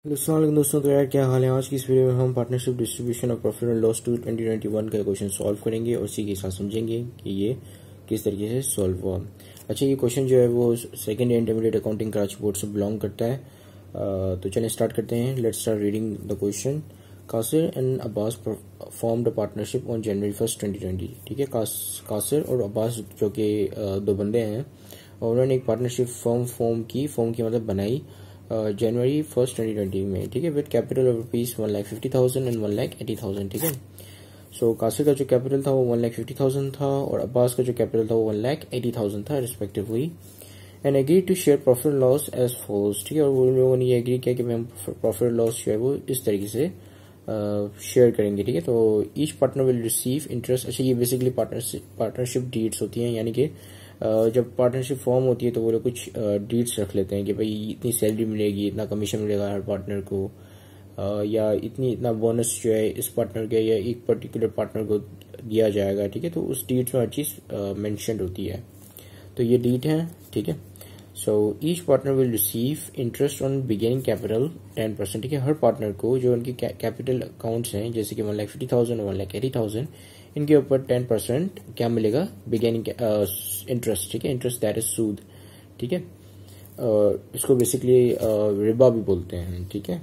दोस्तों तो यार क्या हाल है। आज की इस वीडियो में हम पार्टनरशिप डिस्ट्रीब्यूशन और प्रॉफिट एंड लॉस टू 2021 का क्वेश्चन सॉल्व करेंगे और उसी के साथ समझेंगे कि ये किस तरीके से सॉल्व हुआ। अच्छा, ये क्वेश्चन जो है वो second intermediate accounting Karachi board से बिलोंग करता है। तो चलिए स्टार्ट करते हैं। Let's start reading the question. कासिर and Abbas formed a partnership on January 1st 2020। ठीक है, कासिर और अब्बास जो कि दो बंदे हैं और उन्होंने एक पार्टनरशिप फॉर्म की मतलब बनाई जनवरी 1st 2020 में। ठीक है, with capital of rupees 1,50,000 and 1,80,000। ठीक है, सो कासिर का जो कैपिटल था वो 1,50,000 था और अब्बास का जो कैपिटल था वो 1,80,000 था respectively. And agree to share profit loss as follows. ठीक है, और वो लोगों ने ये एग्री किया कि हम प्रॉफिट लॉस जो है वो इस तरीके से शेयर करेंगे। ठीक है, तो each partner will receive interest. अच्छा, ये बेसिकली पार्टनरशिप डीड्स होती हैं, यानी कि जब पार्टनरशिप फॉर्म होती है तो वो लोग कुछ डीड्स रख लेते हैं कि भाई इतनी सैलरी मिलेगी, इतना कमीशन मिलेगा हर पार्टनर को, या इतना बोनस जो है इस पार्टनर के या एक पर्टिकुलर पार्टनर को दिया जाएगा। ठीक है, तो उस डीड्स में हर चीज मेंशन होती है, तो ये डीड है। ठीक है, so each partner will receive interest on beginning capital 10%। ठीक है, हर पार्टनर को जो उनकी कैपिटल अकाउंट्स हैं जैसे कि 1,50,000 और 1,80,000, इनके ऊपर 10% क्या मिलेगा, बिगिनिंग इंटरेस्ट। ठीक है, इंटरेस्ट दैट इज सूद। ठीक है, इसको बेसिकली रिबा भी बोलते हैं। ठीक है,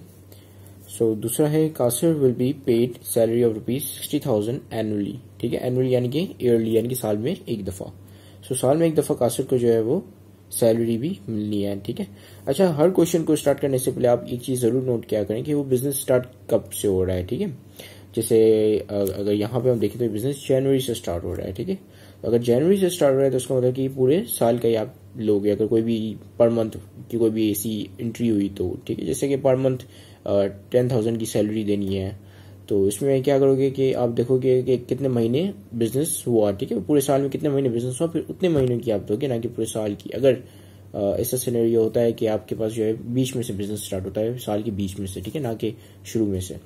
सो दूसरा है Kasir will be paid salary of rupees 60,000 annually. ठीक है, एनुअली यानी कि ईयरली, यानी कि साल में एक दफा। सो साल में एक दफा कासिर को जो है वो सैलरी भी मिलनी है। ठीक है, अच्छा, हर क्वेश्चन को स्टार्ट करने से पहले आप एक चीज जरूर नोट किया करें कि वो बिजनेस स्टार्ट कब से हो रहा है। ठीक है, जैसे अगर यहाँ पे हम देखें तो बिजनेस जनवरी से स्टार्ट हो रहा है। ठीक है, अगर जनवरी से स्टार्ट हो रहा है तो उसका मतलब कि पूरे साल का ही आप लोगे। अगर कोई भी पर मंथ की कोई भी ऐसी एंट्री हुई तो ठीक है, जैसे कि पर मंथ 10,000 की सैलरी देनी है, तो इसमें क्या करोगे कि आप देखोगे कि कितने महीने बिजनेस हुआ। ठीक है, पूरे साल में कितने महीने बिजनेस हुआ, फिर उतने महीनों की आप दोगे, ना कि पूरे साल की। अगर ऐसा सिनेरियो होता है कि आपके पास जो है बीच में से बिजनेस स्टार्ट होता है, साल के बीच में से, ठीक है, ना कि शुरू में से,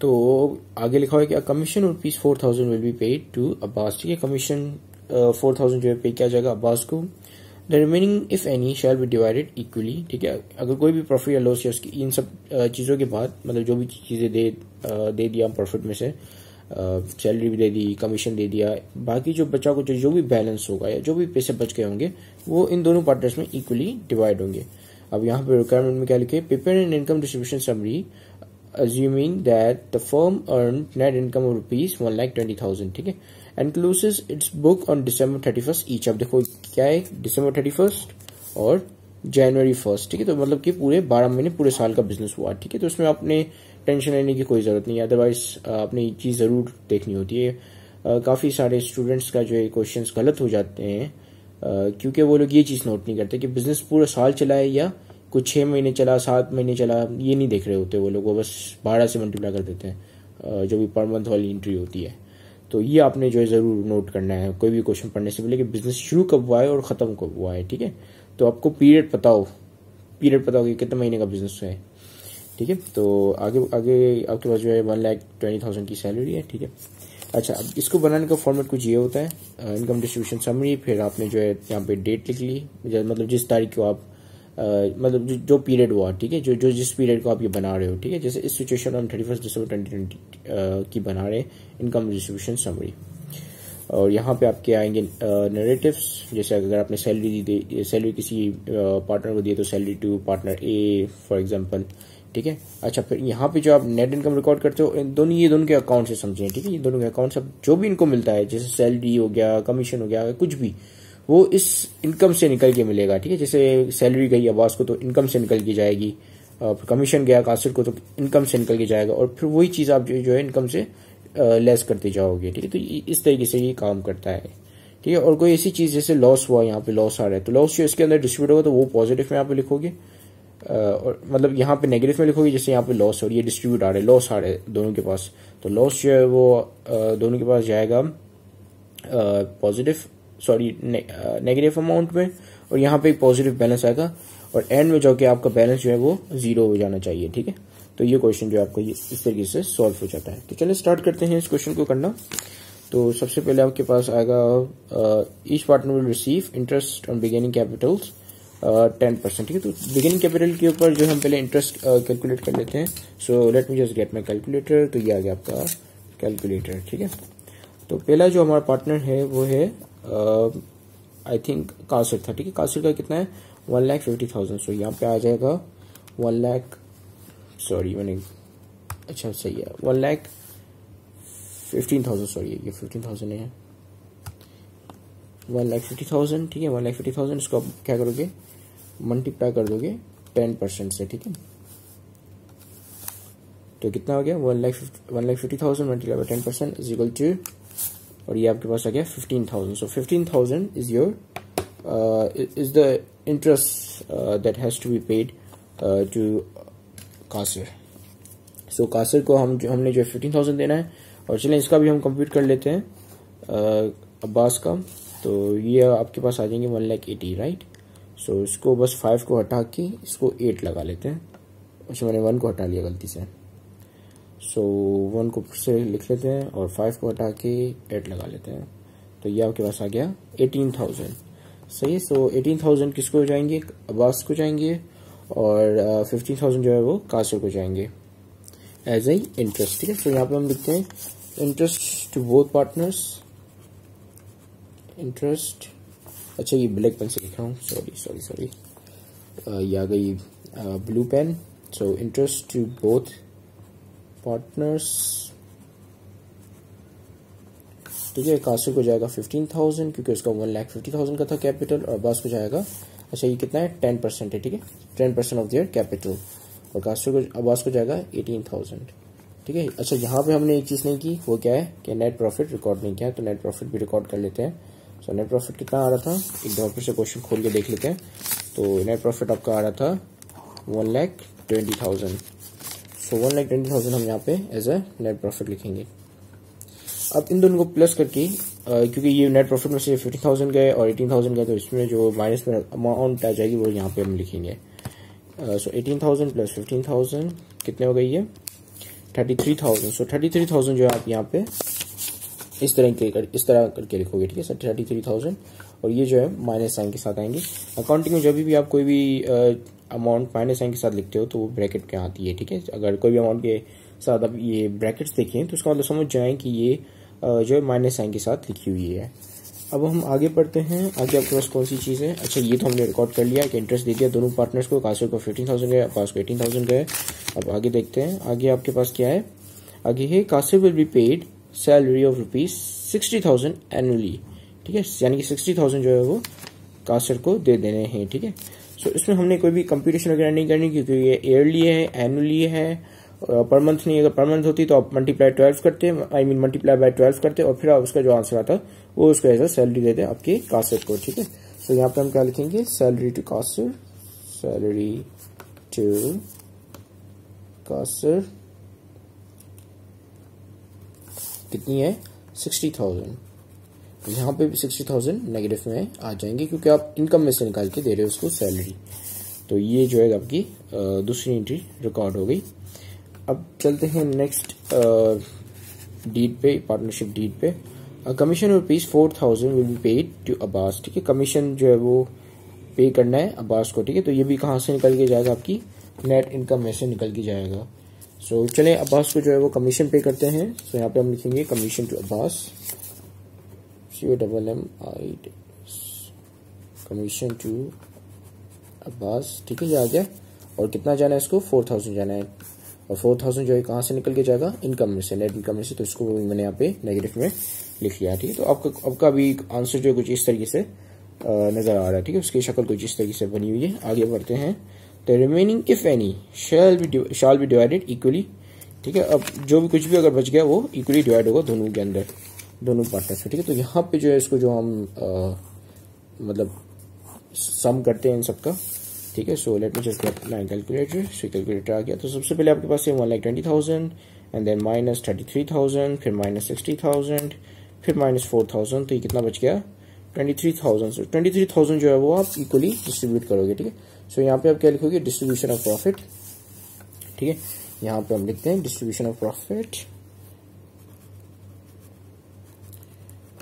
तो आगे लिखा हुआ है कि commission rupees 4,000 will be paid to Abbas. ठीक है, कमीशन 4,000 जो है पे किया जाएगा अब्बास को। The remaining if any shall be divided equally. ठीक है, अगर कोई भी प्रॉफिट या लॉस या उसकी इन सब चीजों के बाद मतलब जो भी चीजें दे दिया प्रॉफिट में से, सैलरी भी दे दी, कमीशन दे दिया, बाकी जो बचा कुछ जो भी बैलेंस होगा या जो भी पैसे बच गए होंगे वो इन दोनों पार्टनर्स में इक्वली डिवाइड होंगे। अब यहाँ पे रिक्वायरमेंट में क्या लिखे, prepare an income distribution summary assuming that the firm earned net income of rupees 1,20,000. ठीक है, and closes its book on December 31st each। अब देखो क्या है, December 31st और January 1st। ठीक है, तो मतलब कि पूरे 12 महीने पूरे साल का बिजनेस हुआ। ठीक है, तो उसमें आपने टेंशन लेने की कोई जरूरत नहीं है, अदरवाइज आपने चीज जरूर देखनी होती है। काफी सारे स्टूडेंट्स का जो है क्वेश्चन गलत हो जाते हैं क्योंकि वो लोग ये चीज नोट नहीं करते कि बिजनेस पूरा साल चला है या कुछ 6 महीने चला, 7 महीने चला, ये नहीं देख रहे होते वो लोग, वो बस 12 से मल्टीप्लाई कर देते हैं जो भी पर मंथ वाली एंट्री होती है। तो ये आपने जो है जरूर नोट करना है कोई भी क्वेश्चन पढ़ने से पहले कि बिजनेस शुरू कब हुआ है और खत्म कब हुआ है। ठीक है, तो आपको पीरियड पता हो कि कितने महीने का बिजनेस है। ठीक है, तो आगे आपके पास जो है 1,20,000 की सैलरी है। ठीक है, अच्छा, अब इसको बनाने का फॉर्मेट कुछ ये होता है, इनकम डिस्ट्रीब्यूशन समरी, फिर आपने जो है यहाँ पे डेट लिख ली, मतलब जिस तारीख को आप मतलब जो पीरियड हुआ। ठीक है, जो जिस पीरियड को आप ये बना रहे हो। ठीक है, जैसे इस सिचुएशन में हम 31 दिसंबर 2020 की बना रहे हैं इनकम डिस्ट्रीब्यूशन समरी। और यहाँ पे आपके आएंगे नरेटिव्स, जैसे अगर आपने सैलरी किसी पार्टनर को दी तो salary to partner A for example. ठीक है, अच्छा, फिर यहाँ पे जो आप नेट इनकम रिकॉर्ड करते हो ये दोनों के अकाउंट से समझें। ठीक है, ये दोनों के अकाउंट सब जो भी इनको मिलता है, जैसे सैलरी हो गया, कमीशन हो गया, कुछ भी, वो इस इनकम से निकल के मिलेगा। ठीक है, जैसे सैलरी गई अब्बास को तो इनकम से निकल के जाएगी, कमीशन गया कासिर को तो इनकम से निकल के जाएगा, और फिर वही चीज आप जो है इनकम से लेस करते जाओगे। ठीक है, तो इस तरीके से ये काम करता है। ठीक है, और कोई ऐसी चीज जैसे लॉस हुआ, यहाँ पे लॉस आ रहा है तो लॉस जो इसके अंदर डिस्ट्रीब्यूट होगा तो वो पॉजिटिव में यहाँ पे लिखोगे, और मतलब यहाँ पे नेगेटिव में लिखोगे, जैसे यहाँ पे लॉस और ये डिस्ट्रीब्यूट आ रहे, लॉस आ रहे दोनों के पास, तो लॉस जो है वो दोनों के पास जाएगा नेगेटिव अमाउंट में, और यहाँ पे एक पॉजिटिव बैलेंस आएगा, और एंड में जाके आपका बैलेंस जो है वो 0 हो जाना चाहिए। ठीक है, तो ये क्वेश्चन जो है आपको इस तरीके से सॉल्व हो जाता है। तो चलिए स्टार्ट करते हैं इस क्वेश्चन को करना। तो सबसे पहले आपके पास आएगा each partner will receive interest on beginning Capitals 10%, ठीक है। तो बिगिनिंग कैपिटल के ऊपर जो हम पहले इंटरेस्ट कैलकुलेट कर लेते हैं। सो let me just get my calculator. तो ये आ गया आपका कैलकुलेटर, ठीक है। तो पहला जो हमारा पार्टनर है वो है आई थिंक कासिर था, ठीक है। कासिर का कितना है 1,50,000। सो यहाँ पे आ जाएगा 1 लाख, सॉरी मैंने, अच्छा सही है 1,15,000, सॉरी ये 15,000 है, 1,50,000, ठीक है। 1,50,000 इसको आप क्या करोगे, मल्टीप्लाई कर दोगे 10% से, ठीक है। तो कितना हो गया 1,50,000 multiply by 10% is equal to, और ये आपके पास आ गया 15,000। So 15,000 is your is the interest that has to be paid to Kasir. So Kasir को हमने जो 15,000 देना है। और चलें इसका भी हम कंप्यूट कर लेते हैं अब्बास का। तो ये आपके पास आ जाएंगे 1,80,000, राइट। सो इसको बस 5 को हटा के इसको 8 लगा लेते हैं। अच्छा मैंने 1 को हटा लिया गलती से। सो 1 को फिर से लिख लेते हैं और 5 को हटा के 8 लगा लेते हैं। तो ये आपके पास आ गया 18,000, सही है। सो 18,000 किसको जाएंगे, अब्बास को जाएंगे, और 15,000 जो है वो कासिर को जाएंगे एज ए इंटरेस्ट, ठीक है। तो यहाँ पे हम लिखते हैं interest to both partners, interest, अच्छा ये ब्लैक पेन से लिख रहा हूँ, सॉरी ये आ गई blue pen. So interest to both partners, ठीक है। कासिर को जाएगा 15,000 क्योंकि उसका 1,50,000 का था कैपिटल, और अब्बास को जाएगा, अच्छा ये कितना है 10% है, ठीक है, 10% ऑफ देयर कैपिटल। और कासिर को, अब्बास को जाएगा 18,000, ठीक है। अच्छा यहाँ पे हमने एक चीज नहीं की, वो क्या है कि नेट प्रॉफिट रिकॉर्ड नहीं किया। तो नेट प्रॉफिट भी रिकॉर्ड कर लेते हैं। सो नेट प्रॉफिट कितना आ रहा था, एक दफा फिर से क्वेश्चन खोल के देख लेते हैं। तो नेट प्रॉफिट आपका आ रहा था 1,20,000। सो 1,20,000 हम यहाँ पे एज अ नेट प्रॉफिट लिखेंगे। अब इन दोनों को प्लस करके क्योंकि ये नेट प्रॉफिट में से 15,000 गए और 18,000 गए, तो इसमें जो माइनस में अमाउंट आ जाएगी वो यहाँ पे हम लिखेंगे। सो 18,000 प्लस 15,000 कितने हो गई है 33,000। सो 33,000 जो है आप यहाँ पे इस तरह करके लिखोगे, ठीक है सर, 33,000। और ये जो है माइनस साइन के साथ आएंगे। अकाउंटिंग में जब भी आप कोई भी अमाउंट माइनस साइन के साथ लिखते हो तो वो ब्रैकेट के आती है, ठीक है। अगर कोई भी अमाउंट के साथ आप ये ब्रैकेट्स देखें तो उसका मतलब समझ जाएं कि ये जो है माइनस साइन के साथ लिखी हुई है। अब हम आगे पढ़ते हैं। आगे आपके पास कौन सी चीज़ है, अच्छा ये तो हमने रिकॉर्ड कर लिया कि इंटरेस्ट दे दिया दोनों पार्टनर्स को, कासिर को 15,000 गए, अब्बास को 18,000 गए। अब आगे देखते हैं, आगे आपके पास क्या है, आगे है Kasir will be paid salary of ₹60,000 annually, ठीक है। यानी कि 60,000 जो है वो कासिर को दे देने हैं, ठीक है। सो इसमें हमने कोई भी कंप्यूटेशन वगैरह नहीं करनी क्योंकि ये ईयरली है, एनुअली है, पर मंथ नहीं। अगर पर मंथ होती तो आप मल्टीप्लाई 12 करते, मल्टीप्लाई बाय 12 करते, और फिर आप उसका जो आंसर आता वो उसको एज अ सैलरी देते आपके कासिर को, ठीक है। सो यहाँ पे हम क्या लिखेंगे, salary to Kasir, salary to Kasir कितनी है 60,000। यहाँ पे भी 60,000 नेगेटिव में आ जाएंगे क्योंकि आप इनकम में से निकाल के दे रहे हो उसको सैलरी। तो ये जो है आपकी दूसरी एंट्री रिकॉर्ड हो गई। अब चलते हैं नेक्स्ट डीड पे, पार्टनरशिप डीड पे। Commission ₹4,000 will be paid to Abbas, ठीक है। कमीशन जो है वो पे करना है अब्बास को, ठीक है। तो ये भी कहाँ से निकल के जाएगा, आपकी नेट इनकम में से निकल के जाएगा। सो चलें अब्बास को जो है वो कमीशन पे करते हैं। सो यहाँ पे हम लिखेंगे commission to Abbas, COMMI, commission to Abbas, ठीक है। ये आ गया। और कितना जाना है इसको 4,000 जाना है, और 4,000 जो है कहाँ से निकल के जाएगा, इनकम में से, नेट इनकम में से। तो इसको मैंने यहाँ पे नेगेटिव में लिख लिया, ठीक है। तो आपका भी आंसर जो है कुछ इस तरीके से नजर आ रहा है, ठीक है। उसकी शक्ल कुछ इस तरीके से बनी हुई है। आगे बढ़ते हैं। The remaining if any shall be divided equally, ठीक है। अब जो भी कुछ भी अगर बच गया वो इक्वली डिवाइड होगा दोनों के अंदर, दोनों पार्टनर्स में, ठीक है। तो यहाँ पे जो है इसको जो हम मतलब सम करते हैं इन सबका, ठीक है। So let me just get my calculator. So calculator आ गया। तो सबसे पहले आपके पास है 1,20,000 एंड देन माइनस 33,000, फिर माइनस 60,000, फिर माइनस 4,000। तो ये कितना बच गया 23,000। सो 23,000 जो है वो आप इक्वली डिस्ट्रीब्यूट करोगे, ठीक है। सो यहाँ पे आप क्या लिखोगे, डिस्ट्रीब्यूशन ऑफ प्रॉफिट, ठीक है। यहाँ पे हम लिखते हैं डिस्ट्रीब्यूशन ऑफ प्रॉफिट।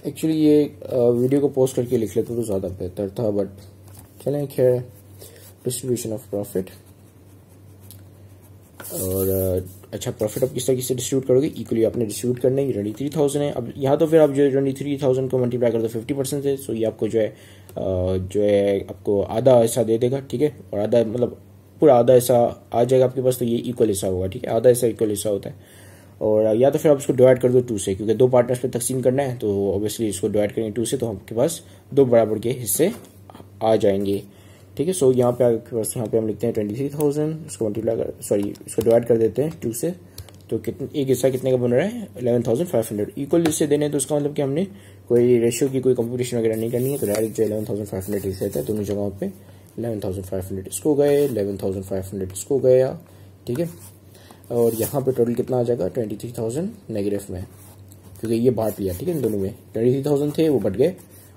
एक्चुअली ये वीडियो को पोस्ट करके लिख लेते तो ज्यादा बेहतर था, बट चलें खैर डिस्ट्रीब्यूशन ऑफ प्रॉफिट। और अच्छा, प्रॉफिट आप किस तरीके से डिस्ट्रीब्यूट करोगे, इक्वली आपने डिस्ट्रीब्यूट करना है। 23,000 है। अब यहाँ तो फिर आप जो है 23,000 को मल्टीप्लाई कर दो 50% से, सो ये आपको जो है आपको आधा हिस्सा दे देगा, ठीक है। और आधा मतलब पूरा आधा हिस्सा आ जाएगा आपके पास, तो ये इक्वल हिस्सा होगा, ठीक है। आधा हिस्सा इक्वल हिस्सा होता है। और या तो फिर आप इसको डिवाइड कर दो 2 से, क्योंकि 2 पार्टनर्स पे तकसीम करना है, तो ऑब्वियसली इसको डिवाइड करेंगे 2 से, तो आपके पास 2 बराबर के हिस्से आ जाएंगे, ठीक है। सो यहाँ पे आपके पास यहाँ पे हम लिखते हैं 23,000, इसको मल्टीप्लाई इसको डिवाइड कर देते हैं 2 से, तो कितने एक हिस्सा कितने का बन रहा है 11,500। इक्वल हिस्से देने, तो इसका मतलब कि हमने कोई रेशियो की कोई कंप्यूटेशन वगैरह नहीं करनी है, तो डायरेक्ट जो 11,500 हिस्से रहता है दोनों जगहों पे। 11,500 इसको गए, 11,500 इसको गया, ठीक है। और यहाँ पे टोटल कितना आ जाएगा 23,000 नेगेटिव में, क्योंकि ये बांट लिया, ठीक है। इन दोनों में 23,000 थे, वो बट गए,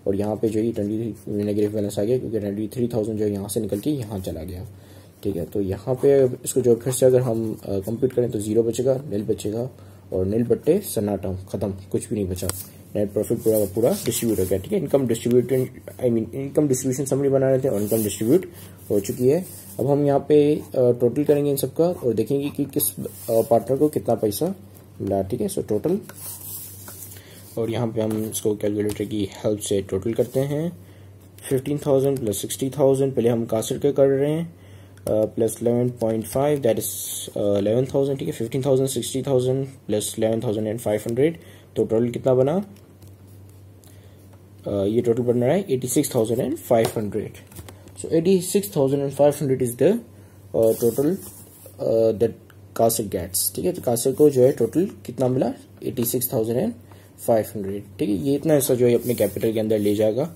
और यहाँ पे जो है 23 नेगेटिव बैलेंस आ गया, क्योंकि 23,000 जो है यहाँ से निकल के यहाँ चला गया, ठीक है। तो यहाँ पे इसको जो फिर से अगर हम कंप्लीट करें तो 0 बचेगा, नील बचेगा, और नील बट्टे सन्नाटा, खत्म, कुछ भी नहीं बचा। नेट प्रॉफिट पूरा पूरा डिस्ट्रीब्यूट हो गया, ठीक है। इनकम डिस्ट्रीब्यूशन समरी बना रहे थे, और इनकम डिस्ट्रीब्यूट हो चुकी है। अब हम यहाँ पे टोटल करेंगे इन सबका, और देखेंगे कि किस पार्टनर को कितना पैसा मिला, ठीक है। सो टोटल, और यहाँ पे हम इसको कैलकुलेटर की हेल्प से टोटल करते हैं। 15,000 प्लस 60,000, पहले हम कासर के कर रहे हैं, प्लस 11.5 दैट इज 11,000, ठीक है। 15,000 60,000 प्लस 11,500, तो टोटल कितना बना, ये टोटल बन रहा है 86,500। So 86,500 is the total that Kasir gets, ठीक है। तो कासर को जो है टोटल कितना मिला 86,500, ठीक है। ये इतना हिस्सा जो है अपने कैपिटल के अंदर ले जाएगा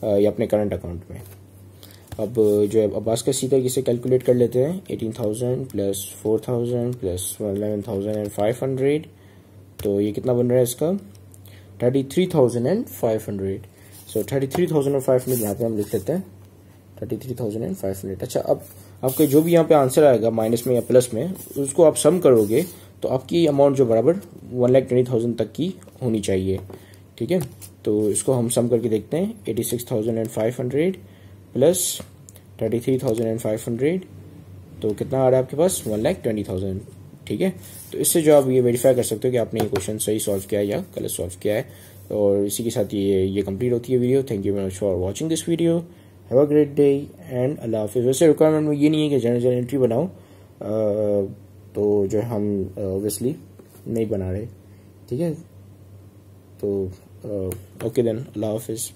या अपने करंट अकाउंट में। अब जो है अब्बास का सीधा इसे कैलकुलेट कर लेते हैं। 18,000 प्लस 4,000 प्लस 11,500, तो ये कितना बन रहा है इसका 33,500। सो 33,500 यहाँ पे हम लिख लेते हैं 33,500। अच्छा, अब आपका जो भी यहाँ पे आंसर आएगा माइनस में या प्लस में, उसको आप सम करोगे तो आपकी अमाउंट जो बराबर 1,20,000 तक की होनी चाहिए, ठीक है। तो इसको हम सम करके देखते हैं। 86,500 प्लस 33,500, तो कितना आ रहा है आपके पास 1,20,000, ठीक है। तो इससे जो आप ये वेरीफाई कर सकते हो कि आपने ये क्वेश्चन सही सॉल्व किया है या गलत सॉल्व किया है। और इसी के साथ ये कंप्लीट होती है video. Thank you very much for watching this video. Have a great day and Allah हाफिज़। वैसे रिक्वायरमेंट में ये नहीं है कि जनरल एंट्री बनाओ, तो जो हम ऑब्वियसली नहीं बना रहे, ठीक है। तो ओके देन, अल्लाह हाफिज़।